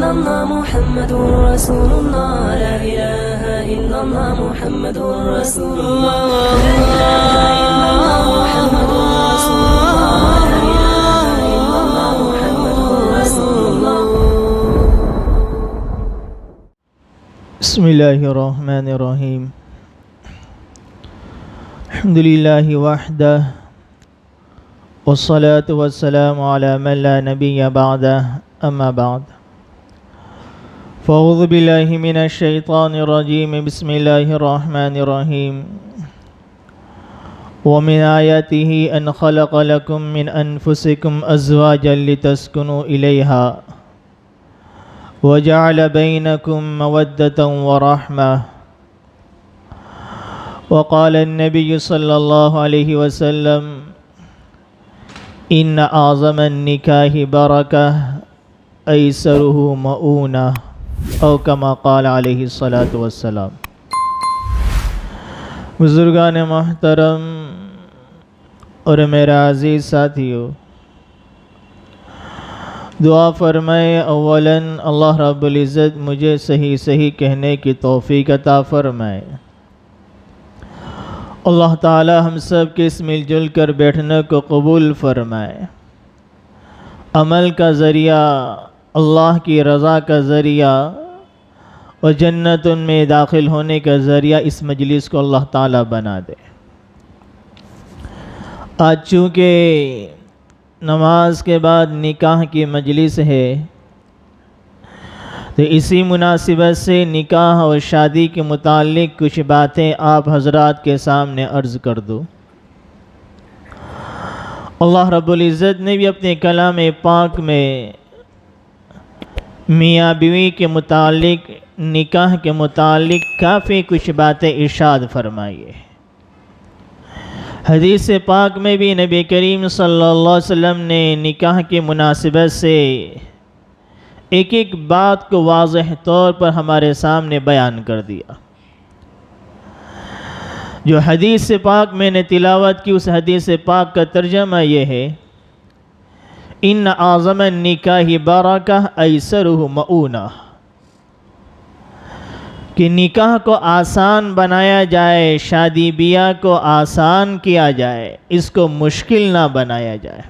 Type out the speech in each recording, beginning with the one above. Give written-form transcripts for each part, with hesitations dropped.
إلا الله محمد رسول الله لا إله إلا الله محمد رسول الله لا إله إلا الله محمد رسول الله لا إله إلا الله محمد رسول الله. بسم الله الرحمن الرحيم. الحمد لله وحده والصلاة والسلام على من لا نبي بعده أما بعد فأعوذ بالله من الشيطان الرجيم. بسم الله الرحمن الرحيم. ومن آياته أن خلق لكم من أنفسكم أزواجا لتسكنوا إليها وجعل بينكم مودة ورحمة. وقال النبي صلى الله عليه وسلم إن أعظم النكاح بركة أيسره مؤونة او كما قال علیہ الصلاۃ والسلام. بزرگان محترم اور میرا عزیز ساتھیو، دعا فرمائے اولاً اللہ رب العزت مجھے صحیح کہنے کی توفیق عطا فرمائے. اللہ تعالی ہم سب کے اس مل جل کر بیٹھنے کو قبول فرمائے. عمل کا ذریعہ، اللہ کی رضا کا ذریعہ اور جنت میں داخل ہونے کا ذریعہ اس مجلس کو اللہ تعالی بنا دے. آج چونکہ نماز کے بعد نکاح کی مجلس ہے تو اسی مناسبت سے نکاح اور شادی کے متعلق کچھ باتیں آپ حضرات کے سامنے عرض کر دوں. اللہ رب العزت نے بھی اپنے کلام پاک میں میاں بیوی کے متعلق، نکاح کے متعلق کافی کچھ باتیں ارشاد فرمائیے. حدیث پاک میں بھی نبی کریم صلی اللہ علیہ وسلم نے نکاح کی مناسبت سے ایک بات کو واضح طور پر ہمارے سامنے بیان کر دیا. جو حدیث پاک میں نے تلاوت کی اس حدیث پاک کا ترجمہ یہ ہے ان اعظم النکاح برکہ ایسرہ مؤونہ، کہ نکاح کو آسان بنایا جائے، شادی بیاہ کو آسان کیا جائے، اس کو مشکل نہ بنایا جائے.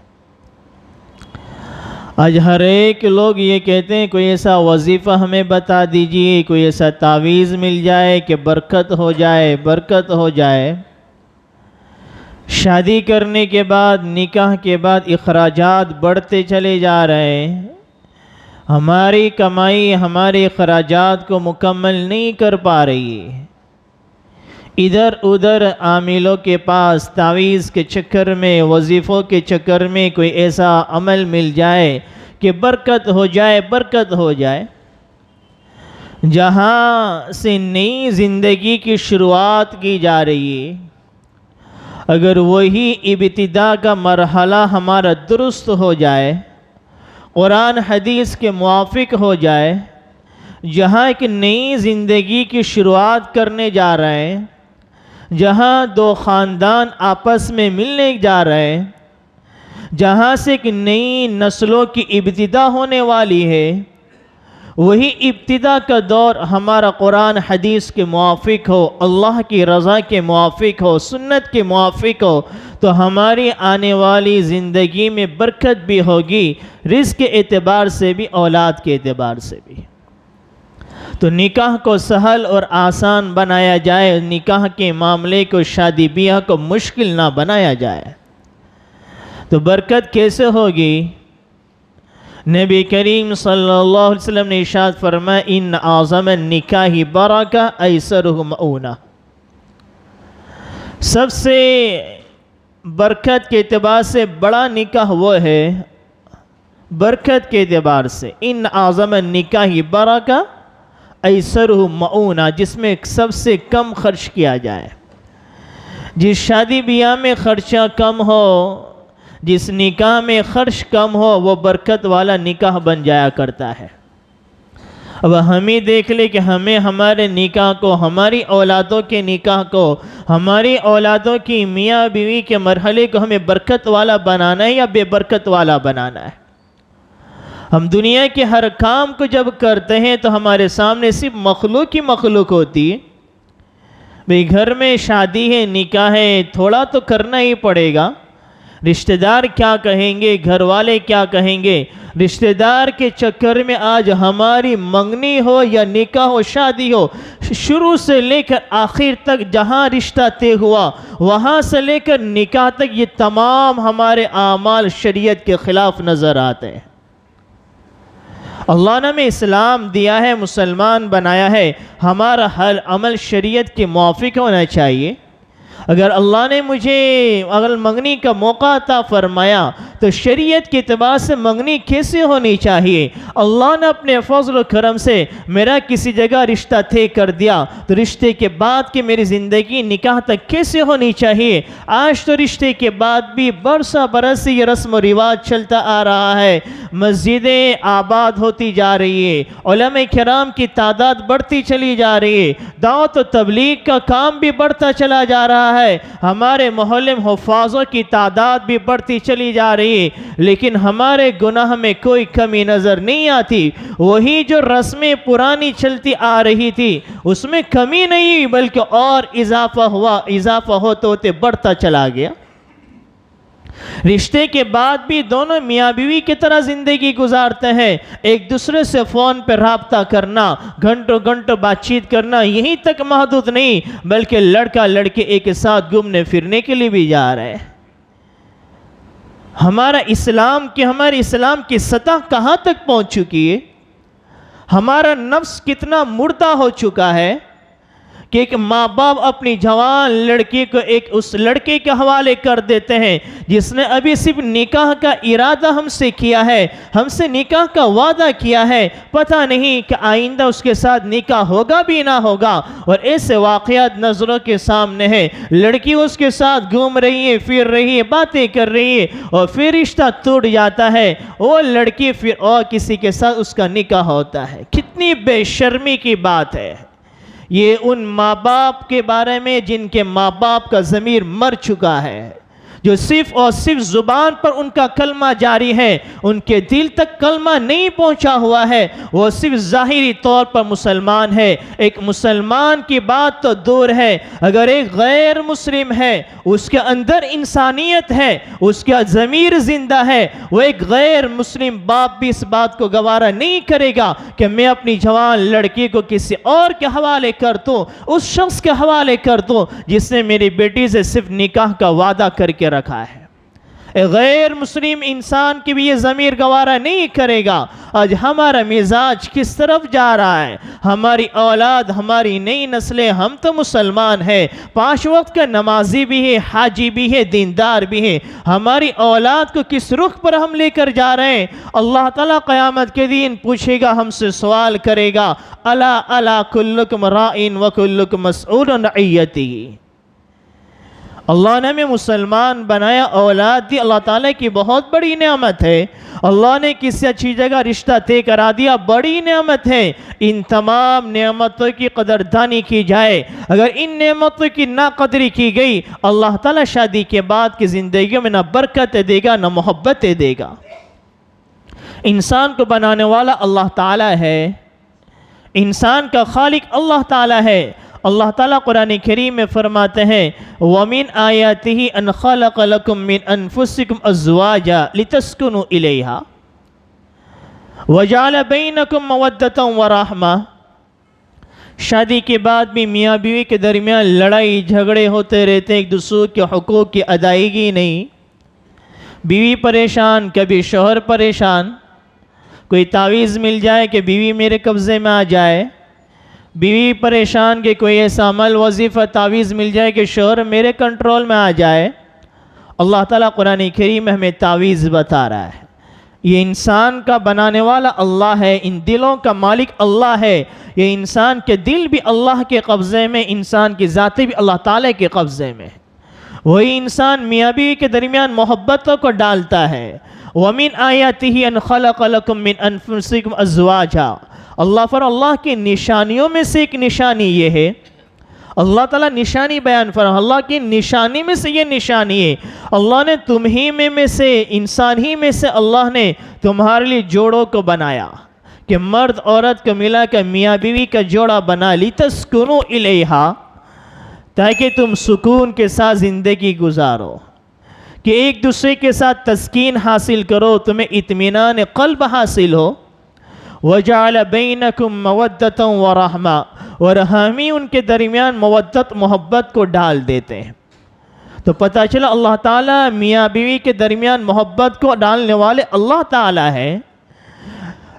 آج ہر ایک لوگ یہ کہتے ہیں کوئی ایسا وظیفہ ہمیں بتا دیجئے، کوئی ایسا تعویذ مل جائے کہ برکت ہو جائے، برکت ہو جائے. شادی کرنے کے بعد، نکاح کے بعد اخراجات بڑھتے چلے جا رہے ہیں. ہماری کمائی ہمارے اخراجات کو مکمل نہیں کر پا رہی ہے. ادھر ادھر عاملوں کے پاس تعویذ کے چکر میں، وظیفوں کے چکر میں کوئی ایسا عمل مل جائے کہ برکت ہو جائے، برکت ہو جائے. جہاں سے نئی زندگی کی شروعات کی جا رہی ہے، اگر وہی ابتدا کا مرحلہ ہمارا درست ہو جائے، قرآن حدیث کے موافق ہو جائے، جہاں ایک نئی زندگی کی شروعات کرنے جا رہے ہیں، جہاں دو خاندان آپس میں ملنے جا رہے ہیں، جہاں سے ایک نئی نسلوں کی ابتدا ہونے والی ہے، وہی ابتدا کا دور ہمارا قرآن حدیث کے موافق ہو، اللہ کی رضا کے موافق ہو، سنت کے موافق ہو، تو ہماری آنے والی زندگی میں برکت بھی ہوگی، رزق کے اعتبار سے بھی، اولاد کے اعتبار سے بھی. تو نکاح کو سہل اور آسان بنایا جائے، نکاح کے معاملے کو، شادی بیاہ کو مشکل نہ بنایا جائے. تو برکت کیسے ہوگی؟ نبی کریم صلی اللہ علیہ وسلم نے ارشاد فرمایا ان اعظم النکاح برکہ ایسرہ مؤونہ. سب سے برکت کے اعتبار سے بڑا نکاح وہ ہے، برکت کے اعتبار سے ان اعظم النکاح برکہ ایسرہ مؤونہ، جس میں سب سے کم خرچ کیا جائے. جس شادی بیاہ میں خرچہ کم ہو، جس نکاح میں خرچ کم ہو، وہ برکت والا نکاح بن جایا کرتا ہے. اب ہم ہی دیکھ لیں کہ ہمیں ہمارے نکاح کو، ہماری اولادوں کے نکاح کو، ہماری اولادوں کی میاں بیوی کے مرحلے کو ہمیں برکت والا بنانا ہے یا بے برکت والا بنانا ہے. ہم دنیا کے ہر کام کو جب کرتے ہیں تو ہمارے سامنے صرف مخلوق ہی مخلوق ہوتی ہے. بھئی گھر میں شادی ہے، نکاح ہے، تھوڑا تو کرنا ہی پڑے گا. رشتہ دار کیا کہیں گے، گھر والے کیا کہیں گے، رشتہ دار کے چکر میں آج ہماری منگنی ہو یا نکاح ہو، شادی ہو، شروع سے لے کر آخر تک جہاں رشتہ طے ہوا وہاں سے لے کر نکاح تک یہ تمام ہمارے اعمال شریعت کے خلاف نظر آتے ہیں. اللہ نے ہمیں اسلام دیا ہے، مسلمان بنایا ہے، ہمارا ہر عمل شریعت کے موافق ہونا چاہیے. اگر اللہ نے مجھے اگر منگنی کا موقع عطا فرمایا تو شریعت کے اعتبار سے منگنی کیسے ہونی چاہیے؟ اللہ نے اپنے فضل و کرم سے میرا کسی جگہ رشتہ طے کر دیا تو رشتے کے بعد کی میری زندگی نکاح تک کیسے ہونی چاہیے؟ آج تو رشتے کے بعد بھی برسہ برس یہ رسم و رواج چلتا آ رہا ہے. مسجدیں آباد ہوتی جا رہی ہے، علماء کرام کی تعداد بڑھتی چلی جا رہی ہے، دعوت و تبلیغ کا کام بھی بڑھتا چلا جا رہا ہے، ہمارے محلے میں حفاظوں کی تعداد بھی بڑھتی چلی جا رہی ہے، لیکن ہمارے گناہ میں کوئی کمی نظر نہیں آتی. وہی جو رسمیں پرانی چلتی آ رہی تھی اس میں کمی نہیں بلکہ اور اضافہ ہوتے ہوتے بڑھتا چلا گیا. رشتے کے بعد بھی دونوں میاں بیوی کی طرح زندگی گزارتے ہیں. ایک دوسرے سے فون پہ رابطہ کرنا، گھنٹوں گھنٹوں بات چیت کرنا یہیں تک محدود نہیں بلکہ لڑکا لڑکے ایک ساتھ گھومنے پھرنے کے لیے بھی جا رہے ہیں. ہمارے اسلام کی سطح کہاں تک پہنچ چکی ہے؟ ہمارا نفس کتنا مردہ ہو چکا ہے کہ ایک ماں باپ اپنی جوان لڑکی کو اس لڑکے کے حوالے کر دیتے ہیں جس نے ابھی صرف نکاح کا ارادہ ہم سے کیا ہے، ہم سے نکاح کا وعدہ کیا ہے، پتہ نہیں کہ آئندہ اس کے ساتھ نکاح ہوگا بھی نہ ہوگا. اور ایسے واقعات نظروں کے سامنے ہیں. لڑکی اس کے ساتھ گھوم رہی ہے، پھر رہی ہے، باتیں کر رہی ہے اور پھر رشتہ ٹوٹ جاتا ہے. وہ لڑکی پھر اور کسی کے ساتھ اس کا نکاح ہوتا ہے. کتنی بے شرمی کی بات ہے. یہ ان ماں باپ کے بارے میں جن کے ماں باپ کا ضمیر مر چکا ہے، جو صرف اور صرف زبان پر ان کا کلمہ جاری ہے، ان کے دل تک کلمہ نہیں پہنچا ہوا ہے، وہ صرف ظاہری طور پر مسلمان ہے. ایک مسلمان کی بات تو دور ہے، اگر ایک غیر مسلم ہے اس کے اندر انسانیت ہے، اس کا ضمیر زندہ ہے، وہ ایک غیر مسلم باپ بھی اس بات کو گوارا نہیں کرے گا کہ میں اپنی جوان لڑکی کو کسی اور کے حوالے کر دوں، اس شخص کے حوالے کر دوں جس نے میری بیٹی سے صرف نکاح کا وعدہ کر کے رکھا ہے. غیر مسلم انسان کی بھی یہ ضمیر گوارا نہیں کرے گا. آج ہمارا مزاج کس طرف جا رہا ہے؟ ہماری اولاد، ہماری نئی نسلیں، ہم تو مسلمان ہیں، 5 وقت کا نمازی بھی ہے، حاجی بھی ہے، دیندار بھی ہے، ہماری اولاد کو کس رخ پر ہم لے کر جا رہے ہیں؟ اللہ تعالیٰ قیامت کے دن پوچھے گا، ہم سے سوال کرے گا، الا الا کلکم رائن وکلکم مسئول عن رعیتہ. اللہ نے ہمیں مسلمان بنایا، اولاد دی، اللہ تعالیٰ کی بہت بڑی نعمت ہے. اللہ نے کسی اچھی جگہ رشتہ طے کرا دیا، بڑی نعمت ہے. ان تمام نعمتوں کی قدردانی کی جائے. اگر ان نعمتوں کی ناقدری کی گئی اللہ تعالیٰ شادی کے بعد کی زندگی میں نہ برکت دے گا نہ محبت دے گا. انسان کو بنانے والا اللہ تعالیٰ ہے، انسان کا خالق اللہ تعالیٰ ہے. اللہ تعالیٰ قرآن کریم میں فرماتے ہیں وَمِنْ آیَاتِهِ أَنْ خَلَقَ لَكُم مِّنْ أَنفُسِكُمْ أَزْوَاجًا لِتَسْكُنُوا إِلَيْهَا وَجَعَلَ بَيْنَكُمْ مَوَدَّةً وَرَحْمَةً. شادی کے بعد بھی میاں بیوی کے درمیان لڑائی جھگڑے ہوتے رہتے، ایک دوسرے کے حقوق کی ادائیگی نہیں. بیوی پریشان، کبھی شوہر پریشان. کوئی تعویذ مل جائے کہ بیوی میرے قبضے میں آ جائے، بیوی پریشان کہ کوئی ایسا عمل وظیفہ تعویذ مل جائے کہ شوہر میرے کنٹرول میں آ جائے. اللہ تعالیٰ قرآن کریم میں ہمیں تعویذ بتا رہا ہے. یہ انسان کا بنانے والا اللہ ہے، ان دلوں کا مالک اللہ ہے. یہ انسان کے دل بھی اللہ کے قبضے میں، انسان کی ذاتیں بھی اللہ تعالیٰ کے قبضے میں. وہی انسان میاں بیوی کے درمیان محبتوں کو ڈالتا ہے. وَمِنْ آیَاتِهِ أَنْ خَلَقَ لَكُم مِّنْ أَنفُسِكُمْ أَزْوَاجًا. اللہ کی نشانیوں میں سے ایک نشانی یہ ہے اللہ تعالیٰ نشانی بیان فرما، اللہ کی نشانی میں سے یہ نشانی ہے، اللہ نے تم ہی میں سے، انسان ہی میں سے اللہ نے تمہارے لیے جوڑوں کو بنایا کہ مرد عورت کو ملا کر میاں بیوی کا جوڑا بنا لی، تسکنو الیہا، تاکہ تم سکون کے ساتھ زندگی گزارو، کہ ایک دوسرے کے ساتھ تسکین حاصل کرو، تمہیں اطمینان قلب حاصل ہو۔ وَجَعَلَ بَيْنَكُمْ مَوَدَّةً وَرَحْمَةً، اور ہم ہی ان کے درمیان مودت محبت کو ڈال دیتے ہیں۔ تو پتہ چلا اللہ تعالیٰ میاں بیوی کے درمیان محبت کو ڈالنے والے اللہ تعالیٰ ہے۔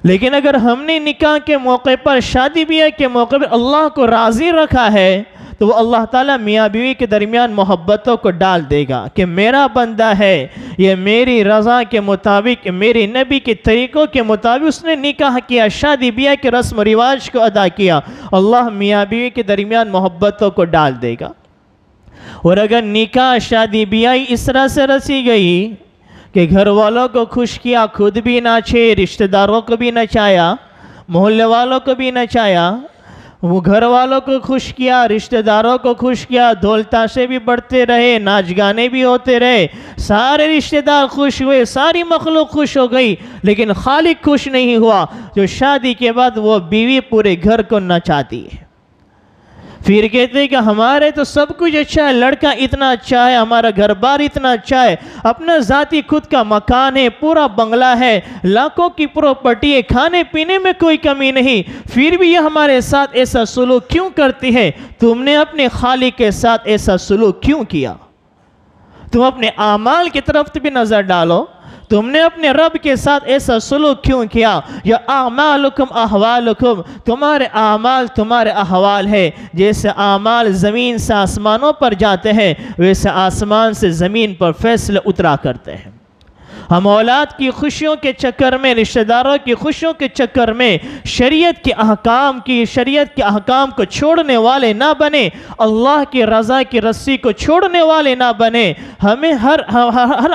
لیکن اگر ہم نے نکاح کے موقع پر، شادی بیاہ کے موقع پر اللہ کو راضی رکھا ہے تو وہ اللہ تعالیٰ میاں بیوی کے درمیان محبتوں کو ڈال دے گا کہ میرا بندہ ہے، یہ میری رضا کے مطابق، میری نبی کے طریقوں کے مطابق اس نے نکاح کیا، شادی بیاہ کے رسم و رواج کو ادا کیا، اللہ میاں بیوی کے درمیان محبتوں کو ڈال دے گا۔ اور اگر نکاح شادی بیاہ اس طرح سے رسی گئی کہ گھر والوں کو خوش کیا، خود بھی ناچے، رشتہ داروں کو بھی نچایا، محلے والوں کو بھی نچایا، وہ گھر والوں کو خوش کیا، رشتہ داروں کو خوش کیا، ڈھول تاشے بھی بڑھتے رہے، ناچ گانے بھی ہوتے رہے، سارے رشتہ دار خوش ہوئے، ساری مخلوق خوش ہو گئی، لیکن خالق خوش نہیں ہوا، جو شادی کے بعد وہ بیوی پورے گھر کو نچاتی ہے۔ پھر کہتے ہیں کہ ہمارے تو سب کچھ اچھا ہے، لڑکا اتنا اچھا ہے، ہمارا گھر بار اتنا اچھا ہے، اپنا ذاتی خود کا مکان ہے، پورا بنگلہ ہے، لاکھوں کی پراپرٹی ہے، کھانے پینے میں کوئی کمی نہیں، پھر بھی یہ ہمارے ساتھ ایسا سلوک کیوں کرتی ہے؟ تم نے اپنے خالق کے ساتھ ایسا سلوک کیوں کیا؟ تم اپنے اعمال کی طرف بھی نظر ڈالو، تم نے اپنے رب کے ساتھ ایسا سلوک کیوں کیا؟ یا اعمالکم احوالکم، تمہارے اعمال تمہارے احوال ہے، جیسے اعمال زمین سے آسمانوں پر جاتے ہیں ویسے آسمان سے زمین پر فیصلے اترا کرتے ہیں۔ ہم اولاد کی خوشیوں کے چکر میں، رشتہ داروں کی خوشیوں کے چکر میں شریعت کے احکام کو چھوڑنے والے نہ بنے، اللہ کی رضا کی رسی کو چھوڑنے والے نہ بنے۔ ہمیں ہر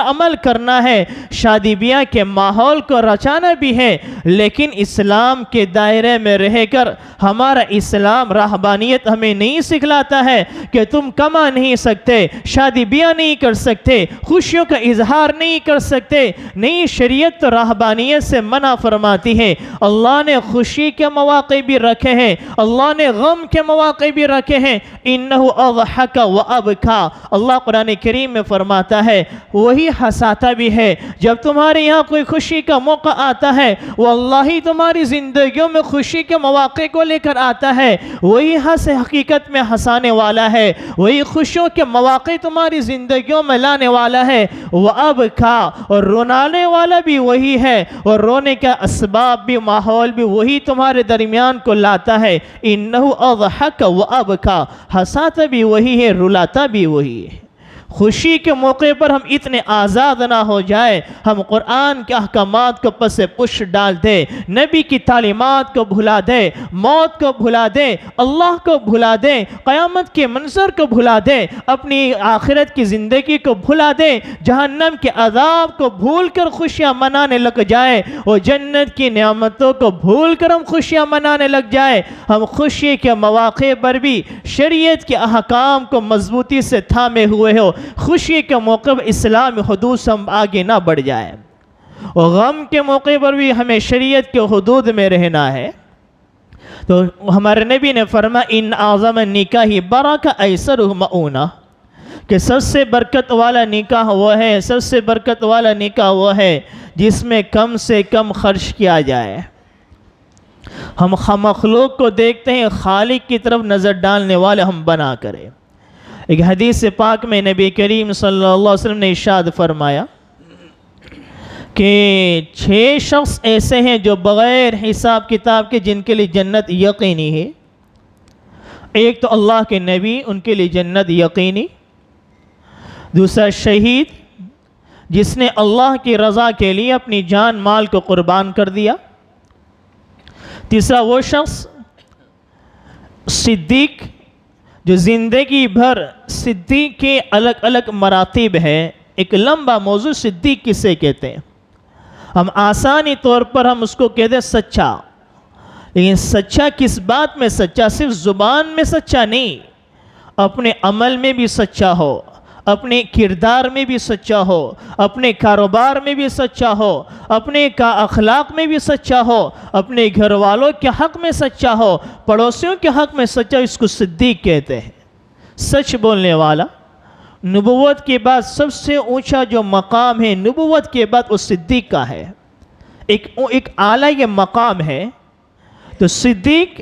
عمل کرنا ہے، شادی بیاہ کے ماحول کو رچانا بھی ہے، لیکن اسلام کے دائرے میں رہ کر ہمارا اسلام رہبانیت ہمیں نہیں سکھلاتا ہے کہ تم کما نہیں سکتے، شادی بیاہ نہیں کر سکتے، خوشیوں کا اظہار نہیں کر سکتے۔ نہیں، شریعت تو رہبانیت سے منع فرماتی ہے۔ اللہ نے خوشی کے مواقع بھی رکھے ہیں، اللہ نے غم کے مواقع بھی رکھے ہیں۔ انہو اضحک و ابکا، اللہ قرآن کریم میں فرماتا ہے وہی ہنساتا بھی ہے۔ جب تمہارے یہاں کوئی خوشی کا موقع آتا ہے، وہ اللہ ہی تمہاری زندگیوں میں خوشی کے مواقع کو لے کر آتا ہے، وہی حقیقت میں ہنسانے والا ہے، وہی خوشیوں کے مواقع تمہاری زندگیوں میں لانے والا ہے۔ وَأَبْكَا، اور رونانے والا بھی وہی ہے، اور رونے کا اسباب بھی، ماحول بھی وہی تمہارے درمیان کو لاتا ہے۔ انہو اضحک و ابکا، ہنساتا بھی وہی ہے، رلاتا بھی وہی ہے۔ خوشی کے موقع پر ہم اتنے آزاد نہ ہو جائے، ہم قرآن کے احکامات کو پس پش ڈال دے، نبی کی تعلیمات کو بھلا دے، موت کو بھلا دے، اللہ کو بھلا دے، قیامت کے منظر کو بھلا دے، اپنی آخرت کی زندگی کو بھلا دے، جہنم کے عذاب کو بھول کر خوشیاں منانے لگ جائے، اور جنت کی نعمتوں کو بھول کر ہم خوشیاں منانے لگ جائے۔ ہم خوشی کے مواقع پر بھی شریعت کے احکام کو مضبوطی سے تھامے ہوئے ہو، خوشی کے موقع پر اسلامی حدود سے ہم آگے نہ بڑھ جائیں، اور غم کے موقع پر بھی ہمیں شریعت کے حدود میں رہنا ہے۔ تو ہمارے نبی نے فرمایا ان اعظم النکاح برکہ ایسرہ مؤونہ، کہ سب سے برکت والا نکاح وہ ہے، سب سے برکت والا نکاح وہ ہے جس میں کم سے کم خرچ کیا جائے۔ ہم مخلوق کو دیکھتے ہیں، خالق کی طرف نظر ڈالنے والے ہم بنا کریں۔ ایک حدیث پاک میں نبی کریم صلی اللہ علیہ وسلم نے ارشاد فرمایا کہ 6 شخص ایسے ہیں جو بغیر حساب کتاب کے جن کے لیے جنت یقینی ہے۔ ایک تو اللہ کے نبی، ان کے لیے جنت یقینی۔ دوسرا شہید، جس نے اللہ کی رضا کے لیے اپنی جان مال کو قربان کر دیا۔ تیسرا وہ شخص صدیق، جو زندگی بھر، صدیق کے الگ الگ مراتب ہیں، ایک لمبا موضوع صدیق کسے کہتے ہیں۔ ہم آسانی طور پر ہم اس کو کہتے ہیں سچا، لیکن سچا کس بات میں سچا؟ صرف زبان میں سچا نہیں، اپنے عمل میں بھی سچا ہو، اپنے کردار میں بھی سچا ہو، اپنے کاروبار میں بھی سچا ہو، اپنے اخلاق میں بھی سچا ہو، اپنے گھر والوں کے حق میں سچا ہو، پڑوسیوں کے حق میں سچا، اس کو صدیق کہتے ہیں، سچ بولنے والا۔ نبوت کے بعد سب سے اونچا جو مقام ہے نبوت کے بعد وہ صدیق کا ہے، ایک اعلیٰ یہ مقام ہے۔ تو صدیق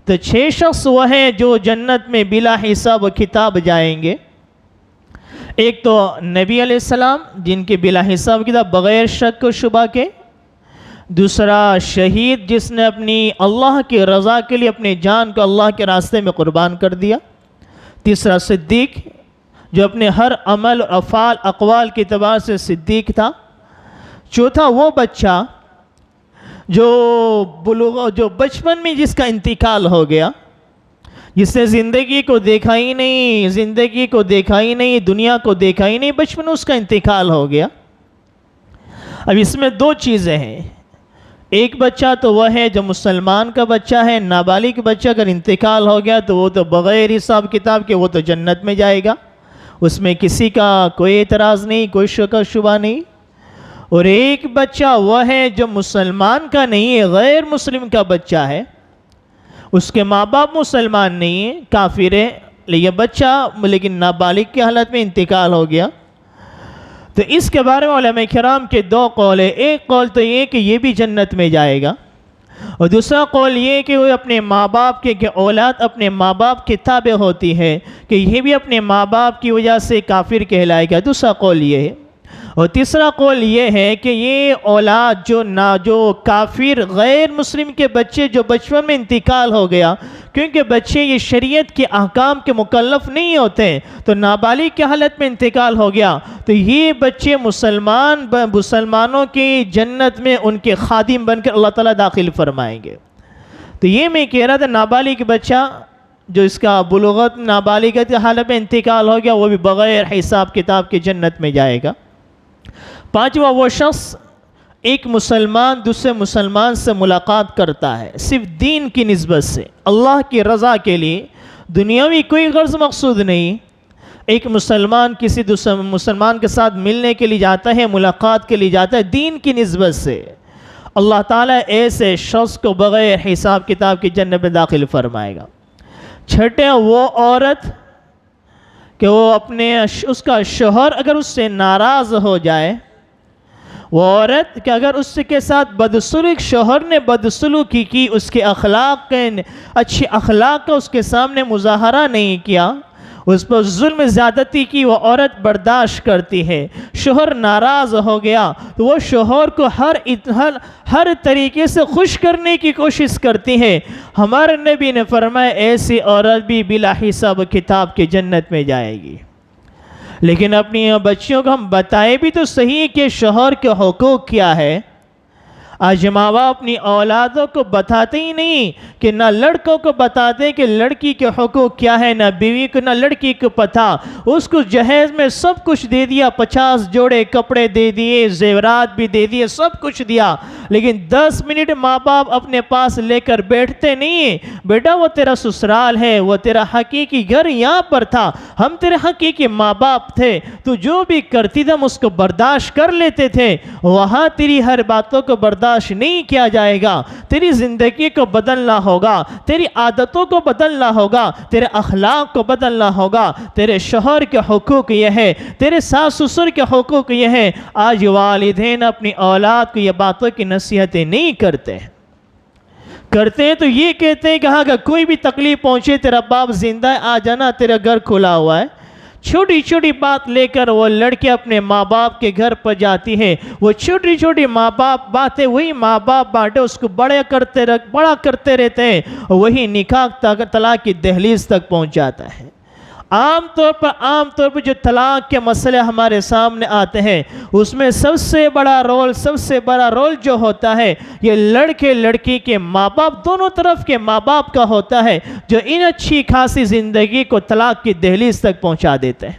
تو 6 شخص وہ ہیں جو جنت میں بلا حساب و کتاب جائیں گے۔ ایک تو نبی علیہ السلام جن کے بلا حساب کتاب بغیر شک و شبہ کے، دوسرا شہید جس نے اپنی اللہ کی رضا کے لیے اپنی جان کو اللہ کے راستے میں قربان کر دیا، تیسرا صدیق جو اپنے ہر عمل اور افعال اقوال کے اعتبار سے صدیق تھا، چوتھا وہ بچہ جو بچپن میں جس کا انتقال ہو گیا، جس نے زندگی کو دیکھا ہی نہیں، دنیا کو دیکھا ہی نہیں، بچپن اس کا انتقال ہو گیا۔ اب اس میں 2 چیزیں ہیں، ایک بچہ تو وہ ہے جو مسلمان کا بچہ ہے، نابالغ بچہ اگر انتقال ہو گیا تو وہ تو بغیر حساب کتاب کے وہ تو جنت میں جائے گا، اس میں کسی کا کوئی اعتراض نہیں، کوئی شک و شبہ نہیں۔ اور ایک بچہ وہ ہے جو مسلمان کا نہیں ہے، غیر مسلم کا بچہ ہے، اس کے ماں باپ مسلمان نہیں ہیں، کافر ہے، یہ بچہ لیکن نابالغ کی حالت میں انتقال ہو گیا۔ تو اس کے بارے میں علماء کرام کے 2 قول ہیں، ایک قول تو یہ کہ یہ بھی جنت میں جائے گا، اور دوسرا قول یہ کہ وہ اپنے ماں باپ کے کہ اولاد اپنے ماں باپ کے تابع ہوتی ہے کہ یہ بھی اپنے ماں باپ کی وجہ سے کافر کہلائے گا، دوسرا قول یہ ہے۔ اور تیسرا قول یہ ہے کہ یہ اولاد جو کافر غیر مسلم کے بچے جو بچپن میں انتقال ہو گیا، کیونکہ بچے یہ شریعت کے احکام کے مکلف نہیں ہوتے، تو نابالغ کی حالت میں انتقال ہو گیا، تو یہ بچے مسلمانوں کی جنت میں ان کے خادم بن کر اللہ تعالیٰ داخل فرمائیں گے۔ تو یہ میں کہہ رہا تھا نابالغ بچہ جو اس کا بلوغت نابالغت کی حالت میں انتقال ہو گیا وہ بھی بغیر حساب کتاب کے جنت میں جائے گا۔ 5واں وہ شخص ایک مسلمان دوسرے مسلمان سے ملاقات کرتا ہے صرف دین کی نسبت سے، اللہ کی رضا کے لیے، دنیاوی کوئی غرض مقصود نہیں، ایک مسلمان کسی دوسرے مسلمان کے ساتھ ملنے کے لیے جاتا ہے، ملاقات کے لیے جاتا ہے دین کی نسبت سے، اللہ تعالیٰ ایسے شخص کو بغیر حساب کتاب کی جنت میں داخل فرمائے گا۔ 6 وہ عورت کہ وہ اس کا شوہر اگر اس سے ناراض ہو جائے، وہ عورت کہ اگر اس کے ساتھ بدسلوک شوہر نے بدسلوکی کی، اس کے اچھے اخلاق کا اس کے سامنے مظاہرہ نہیں کیا، اس پر ظلم زیادتی کی، وہ عورت برداشت کرتی ہے، شوہر ناراض ہو گیا تو وہ شوہر کو ہر طریقے سے خوش کرنے کی کوشش کرتی ہے۔ ہمارے نبی نے فرمایا ایسی عورت بھی بلا حساب کتاب کے جنت میں جائے گی۔ لیکن اپنی بچیوں کو ہم بتائیں بھی تو صحیح کہ شوہر کے حقوق کیا ہے۔ آج ماں باپ اپنی اولادوں کو بتاتے ہی نہیں کہ نہ لڑکوں کو بتاتے کہ لڑکی کے حقوق کیا ہے، نہ بیوی کو، نہ لڑکی کو پتہ، اس کو جہیز میں سب کچھ دے دیا، 50 جوڑے کپڑے دے دیے، زیورات بھی دے دیے، سب کچھ دیا، لیکن 10 منٹ ماں باپ اپنے پاس لے کر بیٹھتے نہیں ہیں، بیٹا وہ تیرا سسرال ہے، وہ تیرا حقیقی گھر یہاں پر تھا، ہم تیرے حقیقی ماں باپ تھے، تو جو بھی کرتی تھا ہم اس کو برداشت کر لیتے تھے، وہاں تیری ہر باتوں کو برداشت نہیں کیا جائے گا، تیری زندگی کو بدلنا ہوگا، تیری عادتوں کو بدلنا ہوگا، تیرے اخلاق کو بدلنا ہوگا، تیرے شوہر کے حقوق یہ ہے، تیرے ساس سسر کے حقوق یہ ہے۔ آج والدین اپنی اولاد کو یہ باتوں کی نصیحتیں نہیں کرتے ہیں تو یہ کہتے ہیں کہ ہاں اگر کوئی بھی تکلیف پہنچے تیرا باپ زندہ ہے آ جانا، تیرا گھر کھلا ہوا ہے۔ چھوٹی چھوٹی بات لے کر وہ لڑکے اپنے ماں باپ کے گھر پر جاتی ہے، وہ چھوٹی چھوٹی ماں باپ باتیں وہی ماں باپ بانٹے اس کو بڑا کرتے رہتے ہیں، وہی نکاح طلاق کی دہلیز تک پہنچ جاتا ہے۔ عام طور پر جو طلاق کے مسئلے ہمارے سامنے آتے ہیں اس میں سب سے بڑا رول جو ہوتا ہے یہ لڑکے لڑکی کے ماں باپ دونوں طرف کے ماں باپ کا ہوتا ہے، جو ان اچھی خاصی زندگی کو طلاق کی دہلیز تک پہنچا دیتے ہیں۔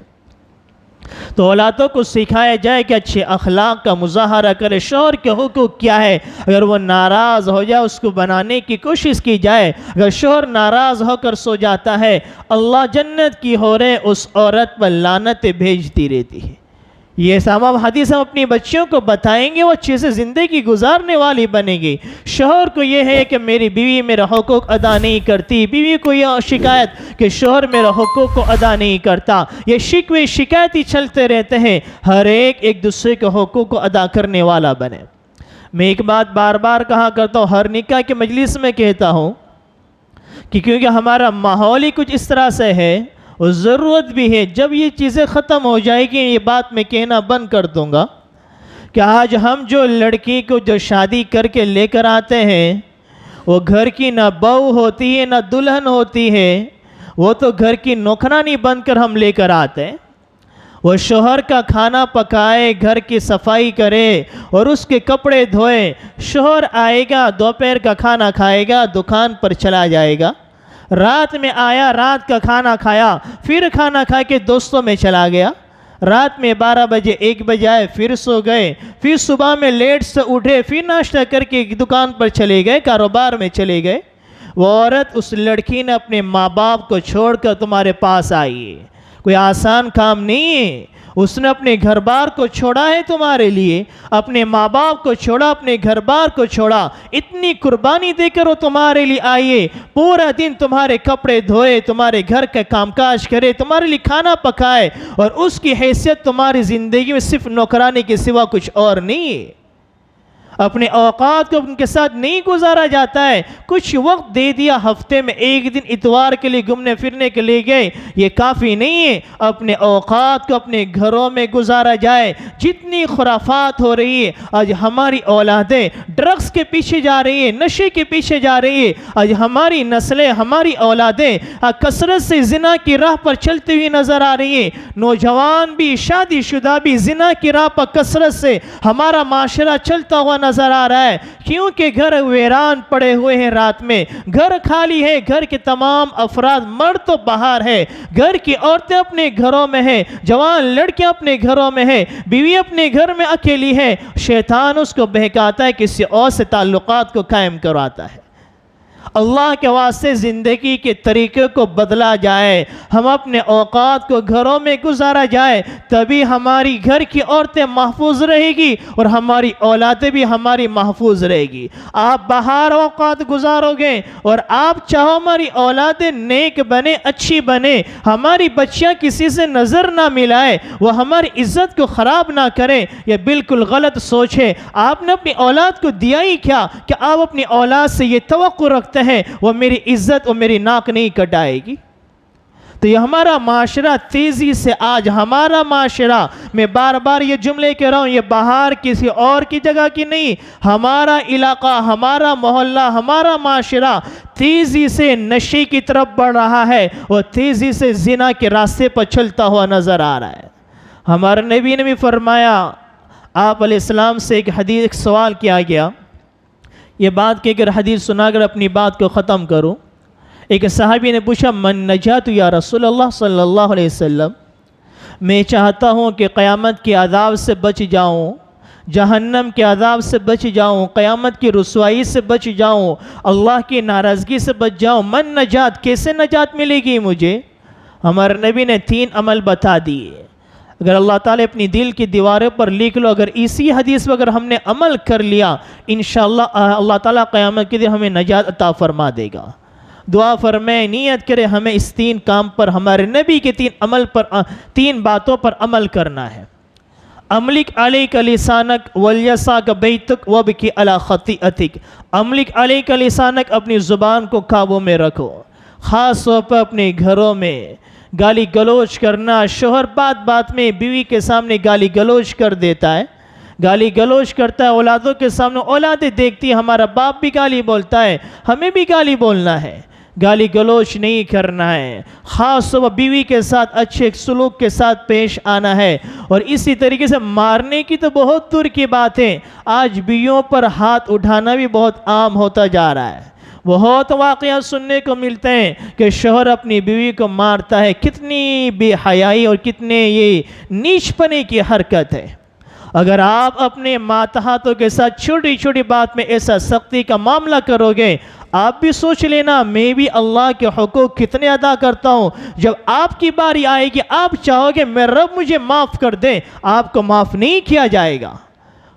تو اولادوں کو سکھایا جائے کہ اچھے اخلاق کا مظاہرہ کرے، شوہر کے حقوق کیا ہے، اگر وہ ناراض ہو جائے اس کو بنانے کی کوشش کی جائے۔ اگر شوہر ناراض ہو کر سو جاتا ہے، اللہ جنت کی حوریں اس عورت پر لعنتیں بھیجتی رہتی ہے۔ یہ تمام حدیث ہم اپنی بچیوں کو بتائیں گے، وہ اچھے سے زندگی گزارنے والی بنے گی۔ شوہر کو یہ ہے کہ میری بیوی میرا حقوق ادا نہیں کرتی، بیوی کو یہ شکایت کہ شوہر میرا حقوق کو ادا نہیں کرتا، یہ شکوے شکایتی چلتے رہتے ہیں۔ ہر ایک دوسرے کے حقوق کو ادا کرنے والا بنے۔ میں ایک بات بار بار کہا کرتا ہوں، ہر نکاح کے مجلس میں کہتا ہوں کہ کیونکہ ہمارا ماحول ہی کچھ اس طرح سے ہے اور ضرورت بھی ہے، جب یہ چیزیں ختم ہو جائے گی یہ بات میں کہنا بند کر دوں گا کہ آج ہم جو لڑکی کو جو شادی کر کے لے کر آتے ہیں وہ گھر کی نہ بہو ہوتی ہے نہ دلہن ہوتی ہے، وہ تو گھر کی نوکرانی بن کر ہم لے کر آتے ہیں۔ وہ شوہر کا کھانا پکائے، گھر کی صفائی کرے اور اس کے کپڑے دھوئے، شوہر آئے گا دوپہر کا کھانا کھائے گا، دکان پر چلا جائے گا، رات میں آیا رات کا کھانا کھایا، پھر کھانا کھا کے دوستوں میں چلا گیا، رات میں 12 بجے 1 بجے آئے پھر سو گئے، پھر صبح میں لیٹ سے اٹھے، پھر ناشتہ کر کے دکان پر چلے گئے، کاروبار میں چلے گئے۔ وہ عورت اس لڑکی نے اپنے ماں باپ کو چھوڑ کر تمہارے پاس آئی ہے، کوئی آسان کام نہیں ہے۔ اس نے اپنے گھر بار کو چھوڑا ہے تمہارے لیے، اپنے ماں باپ کو چھوڑا، اپنے گھر بار کو چھوڑا، اتنی قربانی دے کر وہ تمہارے لیے آئیے، پورا دن تمہارے کپڑے دھوئے، تمہارے گھر کا کام کاج کرے، تمہارے لیے کھانا پکائے، اور اس کی حیثیت تمہاری زندگی میں صرف نوکرانی کے سوا کچھ اور نہیں ہے۔ اپنے اوقات کو ان کے ساتھ نہیں گزارا جاتا ہے، کچھ وقت دے دیا، ہفتے میں 1 دن اتوار کے لیے گھومنے پھرنے کے لیے گئے، یہ کافی نہیں ہے۔ اپنے اوقات کو اپنے گھروں میں گزارا جائے۔ جتنی خرافات ہو رہی ہے، آج ہماری اولادیں ڈرگز کے پیچھے جا رہی ہیں، نشے کے پیچھے جا رہی ہے، آج ہماری نسلیں، ہماری اولادیں کثرت سے زنا کی راہ پر چلتی ہوئی نظر آ رہی ہیں۔ نوجوان بھی، شادی شدہ بھی زنا کی راہ پر کثرت سے ہمارا معاشرہ چلتا ہوا نظر آ رہا ہے، کیونکہ گھر ویران پڑے ہوئے ہیں، رات میں گھر خالی ہے، گھر کے تمام افراد، مرد تو باہر ہے، گھر کی عورتیں اپنے گھروں میں ہیں، جوان لڑکیاں اپنے گھروں میں ہیں، بیوی اپنے گھر میں اکیلی ہے، شیطان اس کو بہکاتا ہے، کسی اور سے تعلقات کو قائم کرواتا ہے۔ اللہ کے واسطے زندگی کے طریقے کو بدلا جائے، ہم اپنے اوقات کو گھروں میں گزارا جائے، تبھی ہماری گھر کی عورتیں محفوظ رہے گی اور ہماری اولادیں بھی ہماری محفوظ رہے گی۔ آپ باہر اوقات گزارو گے اور آپ چاہو ہماری اولادیں نیک بنے، اچھی بنے، ہماری بچیاں کسی سے نظر نہ ملائے، وہ ہماری عزت کو خراب نہ کریں، یہ بالکل غلط سوچ ہے۔ آپ نے اپنی اولاد کو دیا ہی کیا کہ آپ اپنی اولاد سے یہ توقع رکھتے ہیں وہ میری عزت اور میری ناک نہیں کٹائے گی؟ تو یہ ہمارا معاشرہ تیزی سے، آج ہمارا معاشرہ، میں بار بار یہ جملے کہہ رہا ہوں، یہ باہر کسی اور کی جگہ کی نہیں، ہمارا علاقہ، ہمارا محلہ، ہمارا معاشرہ تیزی سے نشے کی طرف بڑھ رہا ہے اور تیزی سے زنا کے راستے پر چلتا ہوا نظر آ رہا ہے۔ ہمارے نبی نے بھی فرمایا، آپ علیہ السلام سے ایک سوال کیا گیا، یہ بات کہ اگر حدیث سنا کر اپنی بات کو ختم کروں۔ ایک صحابی نے پوچھا، من نجات یا رسول اللہ صلی اللہ علیہ وسلم، میں چاہتا ہوں کہ قیامت کے عذاب سے بچ جاؤں، جہنم کے عذاب سے بچ جاؤں، قیامت کی رسوائی سے بچ جاؤں، اللہ کی ناراضگی سے بچ جاؤں، من نجات، کیسے نجات ملے گی مجھے؟ ہمارے نبی نے 3 عمل بتا دیے، اگر اللہ تعالیٰ اپنی دل کی دیواروں پر لکھ لو، اگر اسی حدیث پر اگر ہم نے عمل کر لیا، انشاءاللہ اللہ تعالیٰ قیامت کے دن ہمیں نجات عطا فرما دے گا۔ دعا فرمائے، نیت کرے ہمیں اس 3 کام پر، ہمارے نبی کے 3 باتوں پر عمل کرنا ہے۔ املک علیک لسانک ولیساک بیتک وابکی علی خطیئتک، املک علیک لسانک، اپنی زبان کو قابو میں رکھو، خاص طور پر اپنے گھروں میں گالی گلوچ کرنا، شوہر بات بات میں بیوی کے سامنے گالی گلوچ کر دیتا ہے، گالی گلوچ کرتا ہے، اولادوں کے سامنے اولادیں دیکھتی ہیں، ہمارا باپ بھی گالی بولتا ہے، ہمیں بھی گالی بولنا ہے، گالی گلوچ نہیں کرنا ہے، خاص طور پر بیوی کے ساتھ اچھے سلوک کے ساتھ پیش آنا ہے، اور اسی طریقے سے مارنے کی تو بہت دور کی بات ہے، آج بیویوں پر ہاتھ اٹھانا بھی بہت عام ہوتا جا رہا ہے، بہت واقعات سننے کو ملتے ہیں کہ شوہر اپنی بیوی کو مارتا ہے. کتنی بے حیائی اور کتنے یہ نیچ پنے کی حرکت ہے. اگر آپ اپنے ماتحتوں کے ساتھ چھوٹی چھوٹی بات میں ایسا سختی کا معاملہ کرو گے, آپ بھی سوچ لینا میں بھی اللہ کے حقوق کتنے ادا کرتا ہوں. جب آپ کی باری آئے گی آپ چاہو گے میرے رب مجھے معاف کر دے, آپ کو معاف نہیں کیا جائے گا.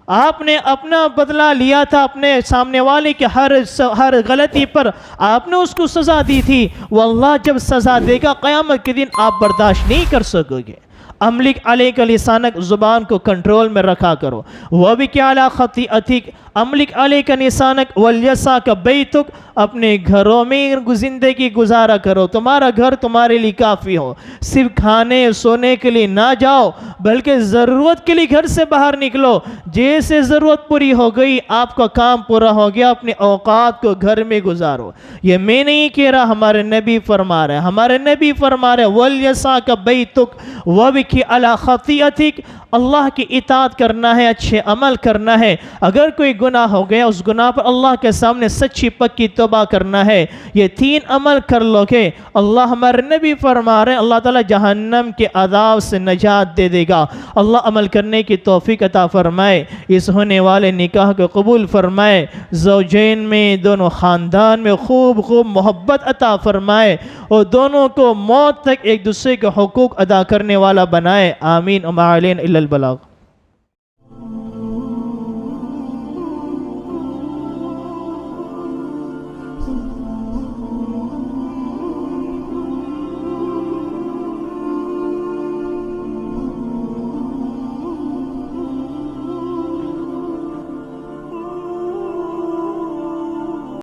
آپ نے اپنا بدلہ لیا تھا اپنے سامنے والے کے ہر غلطی پر, آپ نے اس کو سزا دی تھی. واللہ جب سزا دے گا قیامت کے دن آپ برداشت نہیں کر سکو گے. املک علیک لسانک, زبان کو کنٹرول میں رکھا کرو. وَبِكِ عَلَى خَطِئَتِكَ املک علیک لسانک وَلْيَسَاكَ بَيْتُكَ, اپنے گھروں میں زندگی گزارا کرو, تمہارا گھر تمہارے لیے کافی ہو. صرف کھانے سونے کے لیے نہ جاؤ بلکہ ضرورت کے لیے گھر سے باہر نکلو. جیسے ضرورت پوری ہو گئی آپ کا کام پورا ہو گیا, اپنے اوقات کو گھر میں گزارو. یہ میں نہیں کہہ رہا, ہمارے نبی فرما رہے ہیں. ہمارے نبی فرما رہے ہیں وَلْيَسَاكَ بَيْتُكَ وَبِكِ عَلَى خَطِئَتِكَ, اللہ کی اطاعت کرنا ہے, اچھے عمل کرنا ہے. اگر کوئی گناہ ہو گیا اس گناہ پر اللہ کے سامنے سچی پکی توبہ کرنا ہے. یہ 3 عمل کر لو گے, اللہ ہمارے نبی فرما رہے ہیں اللہ تعالی جہنم کے عذاب سے نجات دے دے گا. اللہ عمل کرنے کی توفیق عطا فرمائے. اس ہونے والے نکاح کو قبول فرمائے. زوجین میں دونوں خاندان میں خوب محبت عطا فرمائے اور دونوں کو موت تک ایک دوسرے کے حقوق ادا کرنے والا بنائے. آمین. وما علینا الا البلاغ.